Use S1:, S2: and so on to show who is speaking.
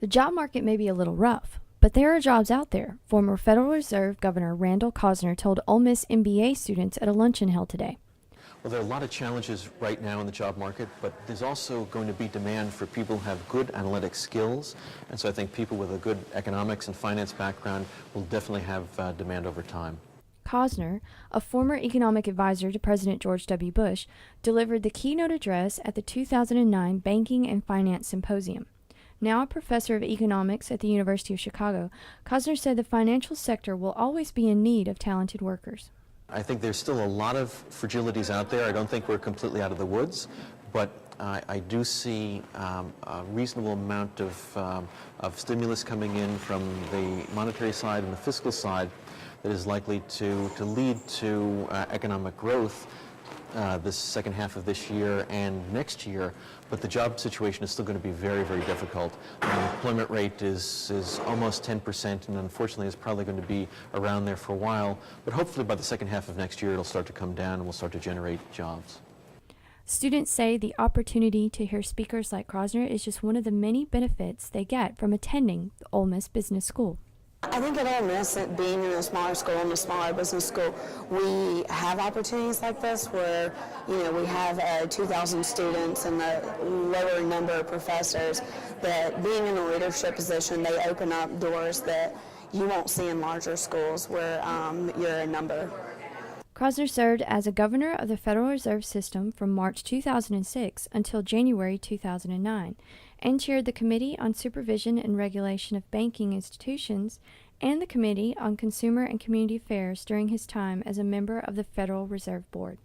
S1: The job market may be a little rough, but there are jobs out there, former Federal Reserve Governor Randall Kroszner told Ole Miss MBA students at a luncheon held today.
S2: Well, there are a lot of challenges right now in the job market, but there's also going to be demand for people who have good analytic skills. And so I think people with a good economics and finance background will definitely have demand over time.
S1: Kroszner, a former economic advisor to President George W. Bush, delivered the keynote address at the 2009 Banking and Finance Symposium. Now a professor of economics at the University of Chicago, Kroszner said the financial sector will always be in need of talented workers.
S2: I think there's still a lot of fragilities out there. I don't think we're completely out of the woods, but I do see a reasonable amount of stimulus coming in from the monetary side and the fiscal side that is likely to lead to economic growth this second half of this year and next year, but the job situation is still going to be very, very difficult. The unemployment rate is almost 10%, and unfortunately is probably going to be around there for a while, but hopefully by the second half of next year it'll start to come down and we'll start to generate jobs.
S1: Students say the opportunity to hear speakers like Kroszner is just one of the many benefits they get from attending the Ole Miss Business School.
S3: I think at Ole Miss, being in a smaller school, in a smaller business school, we have opportunities like this where, we have 2,000 students and a lower number of professors, that being in a leadership position, they open up doors that you won't see in larger schools where you're a number.
S1: Kroszner served as a governor of the Federal Reserve System from March 2006 until January 2009, and chaired the Committee on Supervision and Regulation of Banking Institutions and the Committee on Consumer and Community Affairs during his time as a member of the Federal Reserve Board.